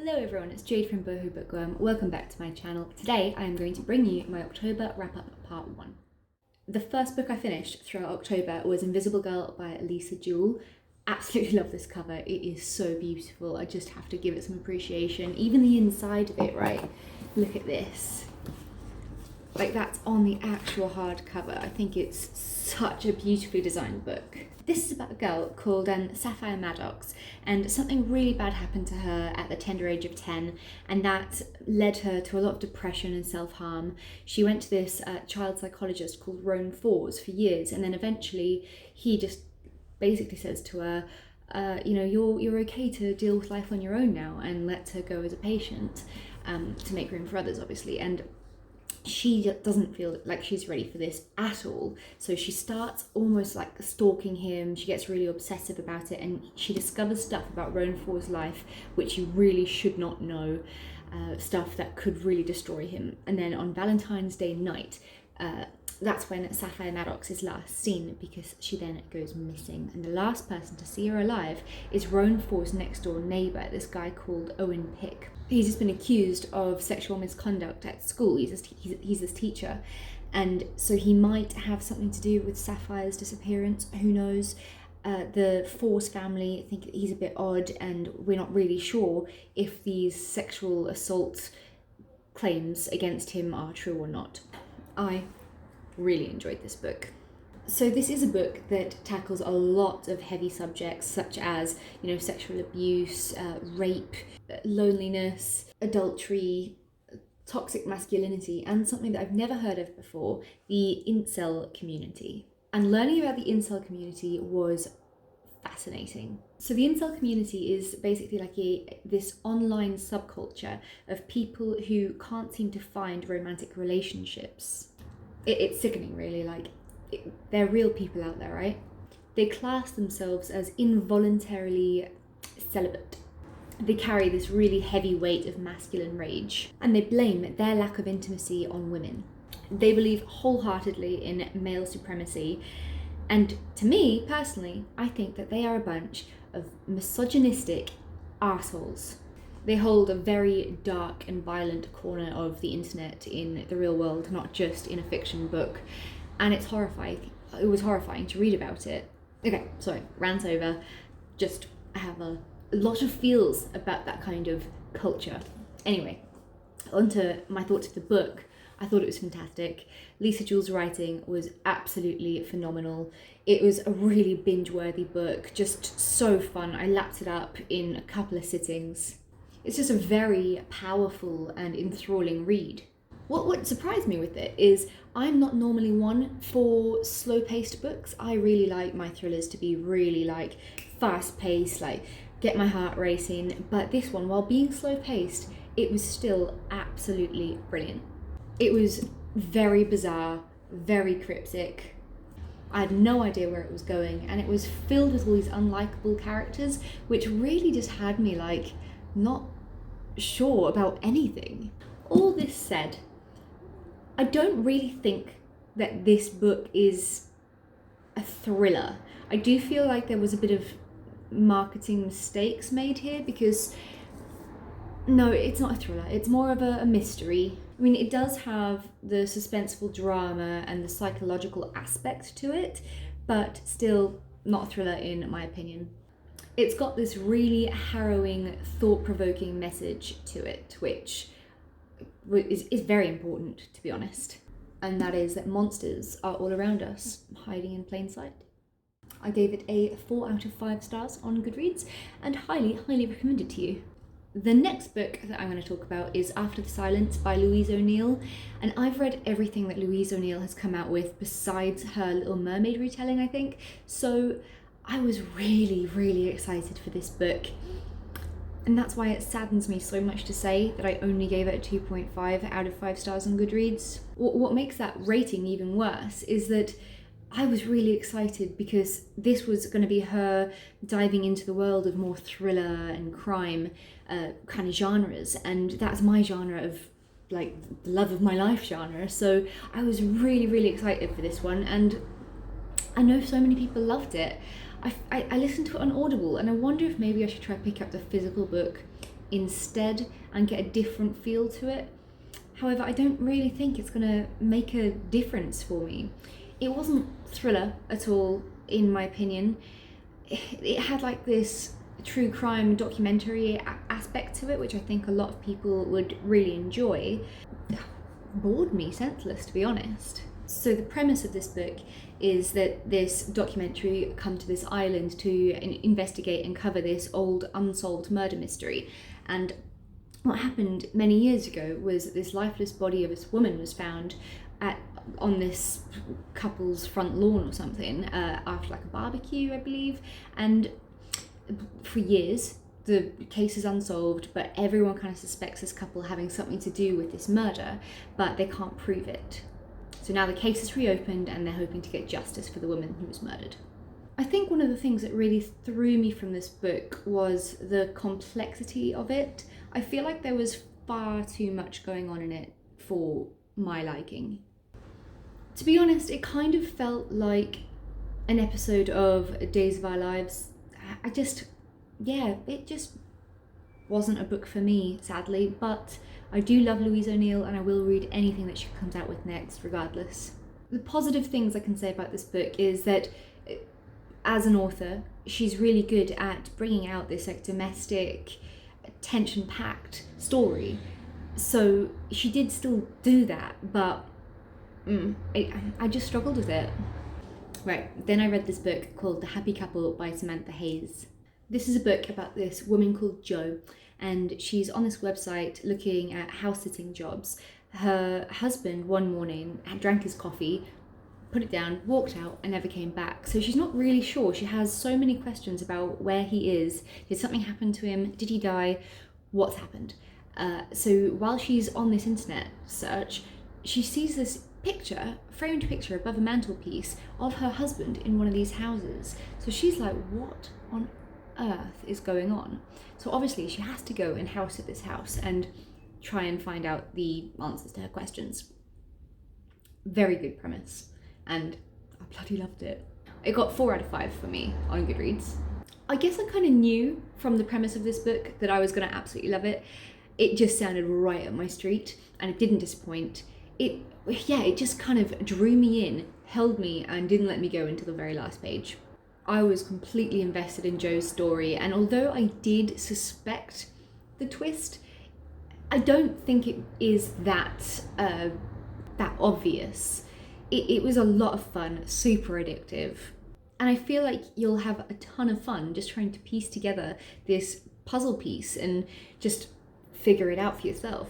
Hello everyone, it's Jade from Boho Bookworm. Welcome back to my channel. Today I am going to bring you my October wrap-up part 1. The first book I finished throughout October was Invisible Girl by Jewell. Absolutely love this cover, it is so beautiful. I just have to give it some appreciation. Even the inside of it, right? Look at this. Like, that's on the actual hardcover. I think it's such a beautifully designed book. This is about a girl called Sapphire Maddox, and something really bad happened to her at the tender age of 10, and that led her to a lot of depression and self-harm. She went to this child psychologist called Roan Fours for years, and then eventually he just basically says to her, you're okay to deal with life on your own now, and lets her go as a patient to make room for others, obviously. And she doesn't feel like she's ready for this at all. So she starts almost like stalking him. She gets really obsessive about it, and she discovers stuff about Roan Four's life which you really should not know, stuff that could really destroy him. And then on Valentine's Day night, that's when Sapphire Maddox is last seen, because she then goes missing. And the last person to see her alive is Roan Four's next door neighbour, this guy called Owen Pick. He's just been accused of sexual misconduct at school. He's this teacher, and so he might have something to do with Sapphire's disappearance. Who knows? The Fours family think he's a bit odd, and we're not really sure if these sexual assault claims against him are true or not. I really enjoyed this book. So this is a book that tackles a lot of heavy subjects, such as, sexual abuse, rape, loneliness, adultery, toxic masculinity, and something that I've never heard of before, the incel community. And learning about the incel community was fascinating. So the incel community is basically like this online subculture of people who can't seem to find romantic relationships. It's sickening, really. They're real people out there, right? They class themselves as involuntarily celibate. They carry this really heavy weight of masculine rage, and they blame their lack of intimacy on women. They believe wholeheartedly in male supremacy, and to me, personally, I think that they are a bunch of misogynistic assholes. They hold a very dark and violent corner of the internet in the real world, not just in a fiction book. And it's horrifying. It was horrifying to read about it. Okay, sorry, rant over. I have a lot of feels about that kind of culture. Anyway, on to my thoughts of the book. I thought it was fantastic. Jewell's writing was absolutely phenomenal. It was a really binge-worthy book, just so fun. I lapped it up in a couple of sittings. It's just a very powerful and enthralling read. What surprised me with it is I'm not normally one for slow-paced books. I really like my thrillers to be really fast-paced, get my heart racing. But this one, while being slow-paced, it was still absolutely brilliant. It was very bizarre, very cryptic. I had no idea where it was going, and it was filled with all these unlikable characters, which really just had me not sure about anything. All this said, I don't really think that this book is a thriller. I do feel like there was a bit of marketing mistakes made here, because no, it's not a thriller. It's more of a mystery. I mean, it does have the suspenseful drama and the psychological aspect to it, but still not a thriller in my opinion. It's got this really harrowing, thought-provoking message to it, which is very important, to be honest. And that is that monsters are all around us, hiding in plain sight. I gave it a 4 out of 5 stars on Goodreads, and highly, highly recommend it to you. The next book that I'm going to talk about is After the Silence by Louise O'Neill, and I've read everything that Louise O'Neill has come out with besides her Little Mermaid retelling, I think, so I was really, really excited for this book. And that's why it saddens me so much to say that I only gave it a 2.5 out of 5 stars on Goodreads. What makes that rating even worse is that I was really excited because this was going to be her diving into the world of more thriller and crime kind of genres, and that's my genre of love of my life genre. So I was really, really excited for this one, and I know so many people loved it. I listened to it on Audible, and I wonder if maybe I should try to pick up the physical book instead and get a different feel to it. However, I don't really think it's gonna make a difference for me. It wasn't thriller at all, in my opinion. It had like this true crime documentary aspect to it, which I think a lot of people would really enjoy. Bored me senseless, to be honest. So the premise of this book is that this documentary come to this island to investigate and cover this old unsolved murder mystery. And what happened many years ago was that this lifeless body of this woman was found on this couple's front lawn or something, after like a barbecue, I believe. And for years the case is unsolved, but everyone kind of suspects this couple having something to do with this murder, but they can't prove it. So now the case is reopened and they're hoping to get justice for the woman who was murdered. I think one of the things that really threw me from this book was the complexity of it. I feel like there was far too much going on in it for my liking. To be honest, it kind of felt like an episode of Days of Our Lives. It just wasn't a book for me, sadly, but I do love Louise O'Neill and I will read anything that she comes out with next, regardless. The positive things I can say about this book is that as an author, she's really good at bringing out this like domestic, tension-packed story. So she did still do that, but I just struggled with it. Right, then I read this book called The Happy Couple by Samantha Hayes. This is a book about this woman called Jo, and she's on this website looking at house-sitting jobs. Her husband one morning had drank his coffee, put it down, walked out, and never came back. So she's not really sure. She has so many questions about where he is. Did something happen to him? Did he die? What's happened? So while she's on this internet search, she sees this framed picture above a mantelpiece of her husband in one of these houses. So she's like, what on earth is going on? So obviously she has to go and house at this house and try and find out the answers to her questions. Very good premise, and I bloody loved it. It got 4 out of 5 for me on Goodreads. I guess I kind of knew from the premise of this book that I was going to absolutely love it. It just sounded right up my street and it didn't disappoint. It just kind of drew me in, held me, and didn't let me go until the very last page. I was completely invested in Jo's story, and although I did suspect the twist, I don't think it is that obvious. It was a lot of fun, super addictive, and I feel like you'll have a ton of fun just trying to piece together this puzzle piece and just figure it out for yourself.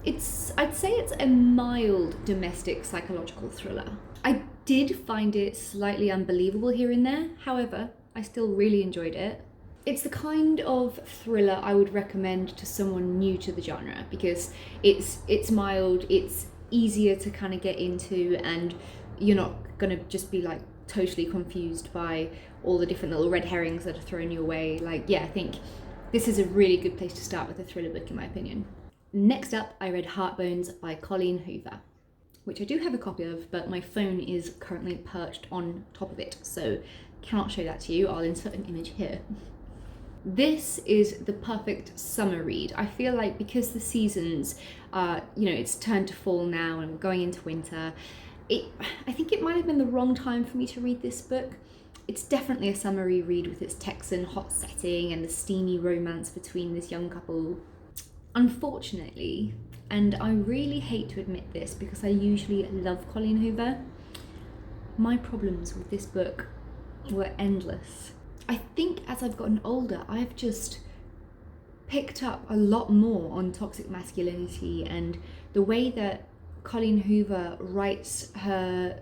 I'd say it's a mild domestic psychological thriller. I did find it slightly unbelievable here and there, however, I still really enjoyed it. It's the kind of thriller I would recommend to someone new to the genre because it's mild, it's easier to kind of get into, and you're not gonna just be like totally confused by all the different little red herrings that are thrown your way. I think this is a really good place to start with a thriller book in my opinion. Next up, I read Heartbones by Colleen Hoover, which I do have a copy of, but my phone is currently perched on top of it, so cannot show that to you. I'll insert an image here. This is the perfect summer read. I feel like because the seasons are, it's turned to fall now and we're going into winter, I think it might have been the wrong time for me to read this book. It's definitely a summery read with its Texan hot setting and the steamy romance between this young couple. Unfortunately, and I really hate to admit this because I usually love Colleen Hoover, my problems with this book were endless. I think as I've gotten older, I've just picked up a lot more on toxic masculinity, and the way that Colleen Hoover writes her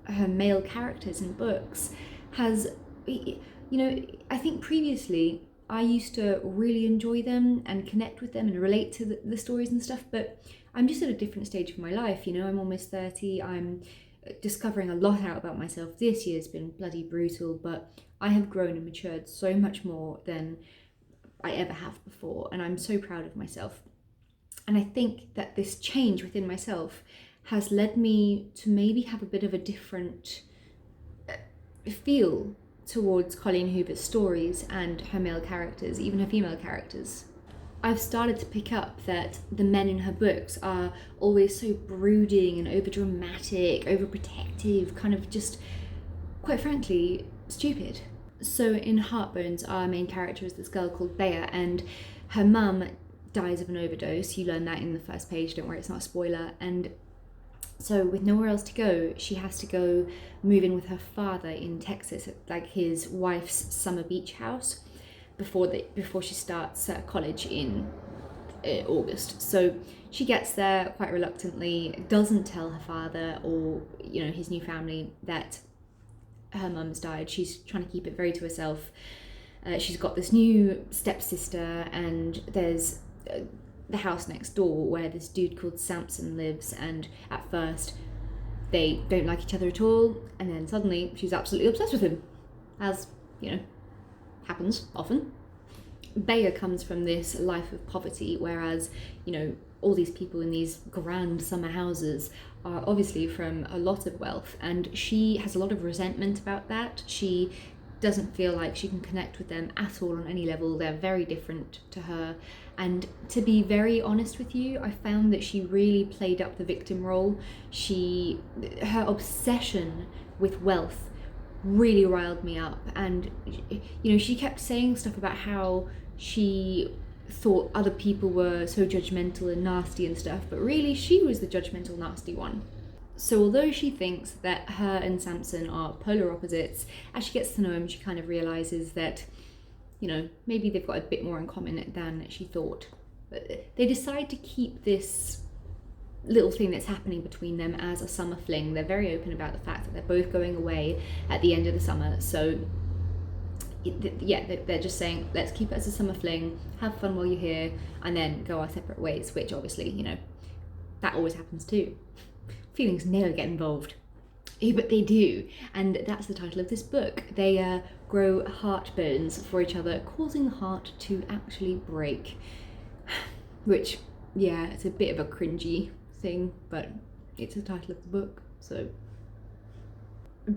male characters in books has, I think previously I used to really enjoy them and connect with them and relate to the stories and stuff, but I'm just at a different stage of my life, I'm almost 30, I'm discovering a lot out about myself. This year's been bloody brutal, but I have grown and matured so much more than I ever have before, and I'm so proud of myself. And I think that this change within myself has led me to maybe have a bit of a different feel towards Colleen Hoover's stories and her male characters, even her female characters. I've started to pick up that the men in her books are always so brooding and overdramatic, overprotective, kind of just, quite frankly, stupid. So in Heartbones, our main character is this girl called Bea, and her mum dies of an overdose. You learn that in the first page, don't worry, it's not a spoiler. And so with nowhere else to go, she has to go move in with her father in Texas, at like his wife's summer beach house, before she starts college in August. So she gets there quite reluctantly, doesn't tell her father or his new family that her mum's died. She's trying to keep it very to herself. She's got this new stepsister, and there's the house next door where this dude called Samson lives, and at first they don't like each other at all, and then suddenly she's absolutely obsessed with him, as happens often. Bea comes from this life of poverty, whereas all these people in these grand summer houses are obviously from a lot of wealth, and she has a lot of resentment about that. She doesn't feel like she can connect with them at all on any level. They're very different to her, and to be very honest with you, I found that she really played up the victim role. Her obsession with wealth really riled me up, and she kept saying stuff about how she thought other people were so judgmental and nasty and stuff, but really she was the judgmental, nasty one. So although she thinks that her and Samson are polar opposites, as she gets to know him, she kind of realizes that maybe they've got a bit more in common than she thought. But they decide to keep this little thing that's happening between them as a summer fling. They're very open about the fact that they're both going away at the end of the summer, so they're just saying, let's keep it as a summer fling, have fun while you're here, and then go our separate ways, which obviously, that always happens too. Feelings never get involved. But they do, and that's the title of this book. They grow heartburns for each other, causing the heart to actually break. Which, it's a bit of a cringy thing, but it's the title of the book, so.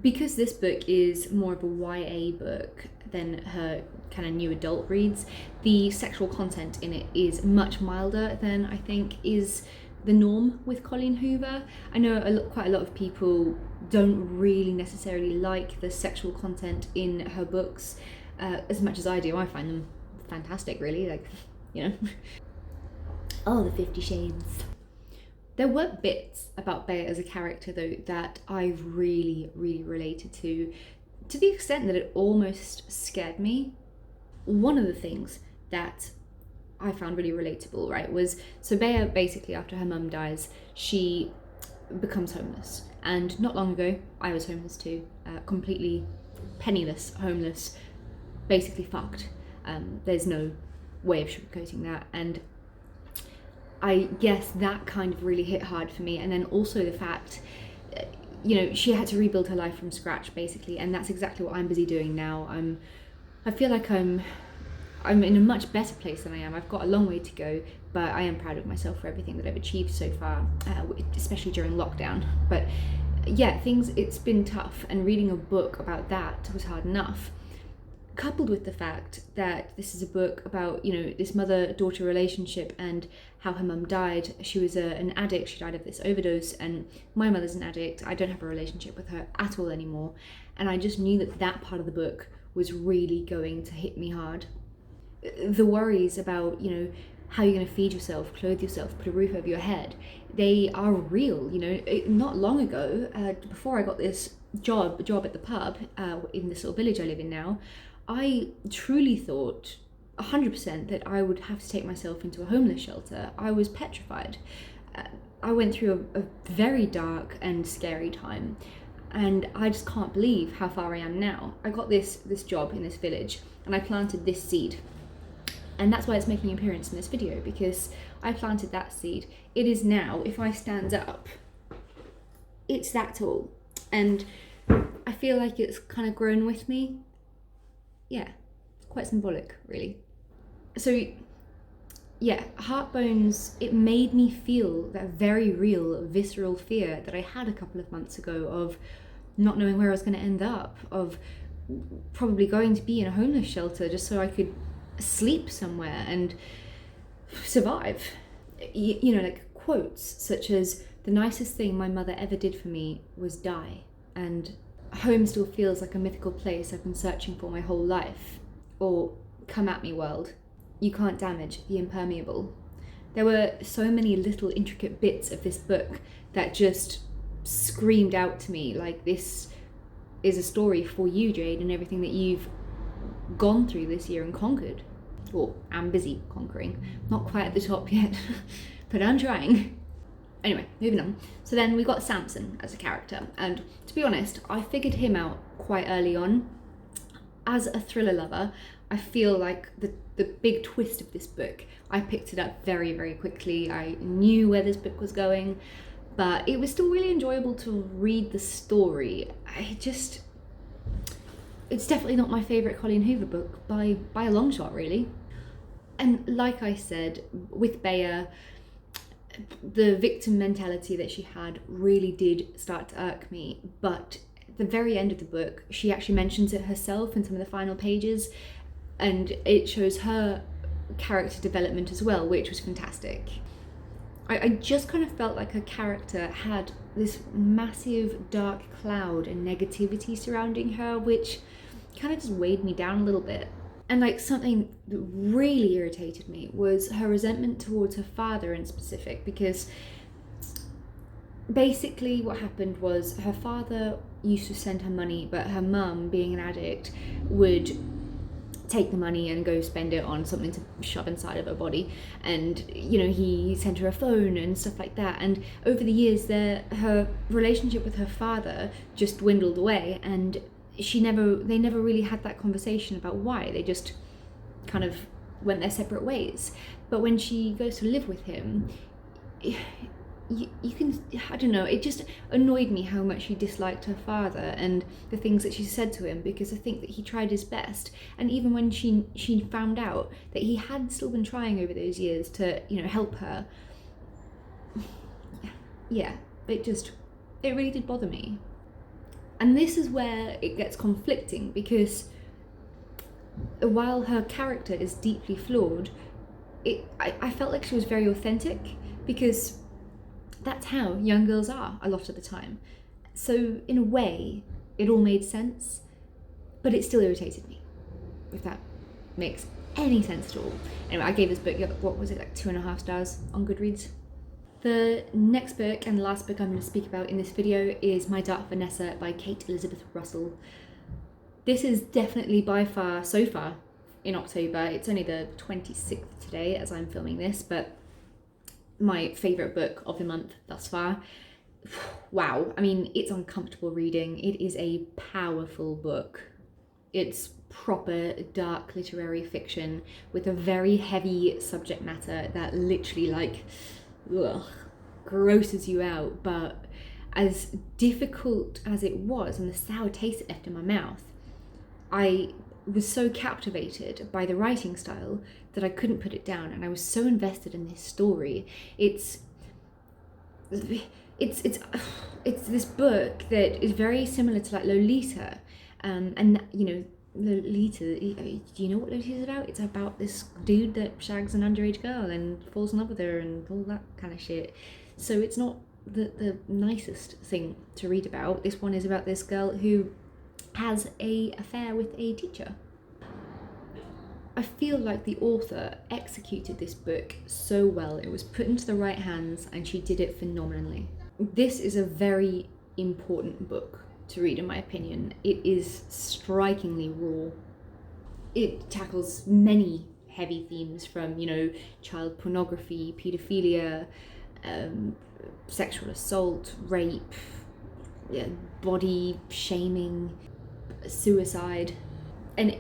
Because this book is more of a YA book than her kind of new adult reads, the sexual content in it is much milder than I think is the norm with Colleen Hoover. I know quite a lot of people don't really necessarily like the sexual content in her books as much as I do. I find them fantastic, really, oh, the 50 Shades. There were bits about Bea as a character, though, that I really, really related to the extent that it almost scared me. One of the things that I found really relatable, right, was, so Bea, basically, after her mum dies, she becomes homeless. And not long ago, I was homeless too, completely penniless, homeless, basically fucked. There's no way of sugarcoating that. And I guess that kind of really hit hard for me. And then also the fact, she had to rebuild her life from scratch, basically. And that's exactly what I'm busy doing now. I feel like I'm in a much better place than I am. I've got a long way to go, but I am proud of myself for everything that I've achieved so far, especially during lockdown. But it's been tough, and reading a book about that was hard enough. Coupled with the fact that this is a book about, this mother-daughter relationship and how her mum died. She was an addict, she died of this overdose, and my mother's an addict. I don't have a relationship with her at all anymore. And I just knew that part of the book was really going to hit me hard. The worries about, how you're going to feed yourself, clothe yourself, put a roof over your head, they are real. Not long ago, before I got this job at the pub in this little village I live in now, I truly thought 100% that I would have to take myself into a homeless shelter. I was petrified. I went through a very dark and scary time, and I just can't believe how far I am now. I got this job in this village, and I planted this seed. And that's why it's making an appearance in this video, because I planted that seed. It is now, if I stand up, it's that tall. And I feel like it's kind of grown with me. Yeah, it's quite symbolic, really. So, Heartbones, it made me feel that very real, visceral fear that I had a couple of months ago of not knowing where I was going to end up, of probably going to be in a homeless shelter just so I could sleep somewhere. And survive. You know, like quotes such as, "The nicest thing my mother ever did for me was die," and "Home still feels like a mythical place I've been searching for my whole life," or "Come at me, world. You can't damage the impermeable." There were so many little intricate bits of this book that just screamed out to me like, this is a story for you, Jade, and everything that you've gone through this year and conquered. Or am busy conquering. Not quite at the top yet, but I'm trying. Anyway, moving on. So then we got Samson as a character, and to be honest, I figured him out quite early on. As a thriller lover, I feel like the big twist of this book, I picked it up very, very quickly. I knew where this book was going, but it was still really enjoyable to read the story. It's definitely not my favourite Colleen Hoover book by a long shot, really. And like I said, with Bea, the victim mentality that she had really did start to irk me, but at the very end of the book, she actually mentions it herself in some of the final pages, and it shows her character development as well, which was fantastic. I just kind of felt like her character had this massive dark cloud and negativity surrounding her, which kind of just weighed me down a little bit. And like, something that really irritated me was her resentment towards her father in specific, because basically what happened was her father used to send her money, but her mum, being an addict, would take the money and go spend it on something to shove inside of her body. And you know, he sent her a phone and stuff like that, and over the years her relationship with her father just dwindled away, and they never really had that conversation about why. They just kind of went their separate ways. But when she goes to live with him, you can, I don't know, it just annoyed me how much she disliked her father and the things that she said to him, because I think that he tried his best. And even when she found out that he had still been trying over those years to, you know, help her, yeah, it really did bother me. And this is where it gets conflicting, because while her character is deeply flawed, I felt like she was very authentic, because that's how young girls are a lot of the time. So in a way, it all made sense, but it still irritated me, if that makes any sense at all. Anyway, I gave this book, what was it, like 2.5 stars on Goodreads. The next book and the last book I'm going to speak about in this video is My Dark Vanessa by Kate Elizabeth Russell. This is definitely by far, so far in October, it's only the 26th today as I'm filming this, but my favourite book of the month thus far. Wow, I mean, it's uncomfortable reading. It is a powerful book. It's proper dark literary fiction with a very heavy subject matter that literally, like, ugh, grosses you out. But as difficult as it was and the sour taste it left in my mouth, I was so captivated by the writing style that I couldn't put it down, and I was so invested in this story. It's this book that is very similar to like Lolita, and you know, Lolita, do you know what Lolita is about? It's about this dude that shags an underage girl and falls in love with her and all that kind of shit. So it's not the nicest thing to read about. This one is about this girl who has an affair with a teacher. I feel like the author executed this book so well. It was put into the right hands and she did it phenomenally. This is a very important book to read, in my opinion. It is strikingly raw. It tackles many heavy themes, from, you know, child pornography, paedophilia, sexual assault, rape, body shaming, suicide. And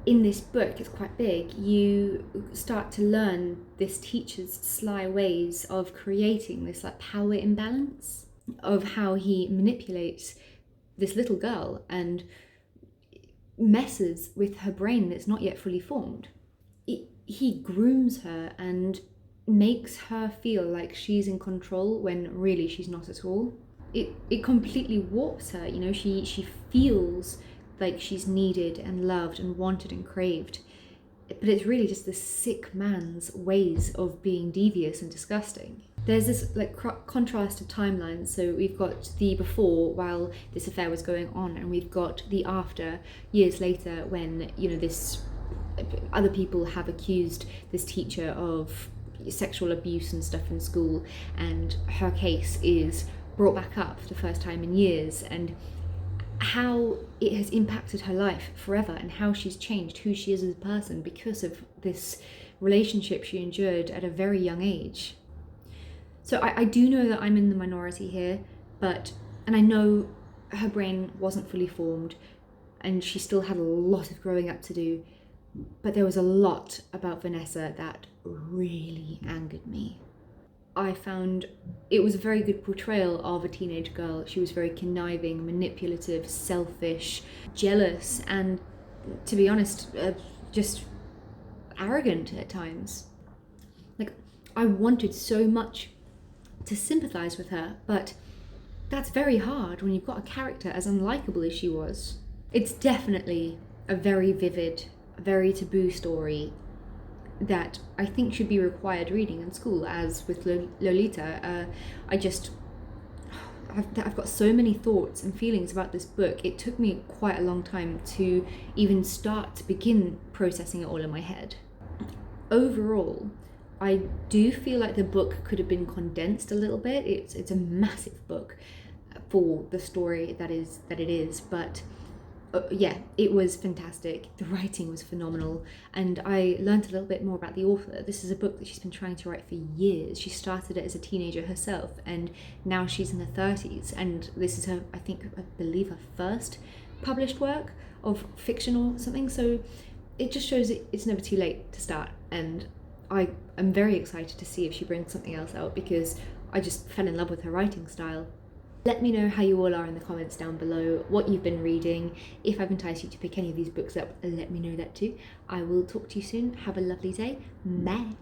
in this book, it's quite big, you start to learn this teacher's sly ways of creating this like power imbalance, of how he manipulates this little girl and messes with her brain that's not yet fully formed. He grooms her and makes her feel like she's in control when really she's not at all. It completely warps her, you know, she feels like she's needed and loved and wanted and craved. but it's really just this sick man's ways of being devious and disgusting. There's this like contrast of timelines. So we've got the before, while this affair was going on, and we've got the after, years later, when, you know, this other people have accused this teacher of sexual abuse and stuff in school, and her case is brought back up for the first time in years, and how it has impacted her life forever, and how she's changed who she is as a person because of this relationship she endured at a very young age. So I do know that I'm in the minority here, and I know her brain wasn't fully formed and she still had a lot of growing up to do, but there was a lot about Vanessa that really angered me. I found it was a very good portrayal of a teenage girl. She was very conniving, manipulative, selfish, jealous, and, to be honest, just arrogant at times. Like, I wanted so much to sympathize with her, but that's very hard when you've got a character as unlikable as she was. It's definitely a very vivid, very taboo story that I think should be required reading in school, as with Lolita. I've got so many thoughts and feelings about this book. It took me quite a long time to even begin processing it all in my head. Overall, I do feel like the book could have been condensed a little bit. It's a massive book for the story that it is, but yeah, it was fantastic. The writing was phenomenal, and I learned a little bit more about the author. This is a book that she's been trying to write for years. She started it as a teenager herself, and now she's in her 30s, and this is I believe her first published work of fiction or something. So it just shows it's never too late to start, and I am very excited to see if she brings something else out, because I just fell in love with her writing style. Let me know how you all are in the comments down below, what you've been reading. If I've enticed you to pick any of these books up, let me know that too. I will talk to you soon. Have a lovely day. Bye.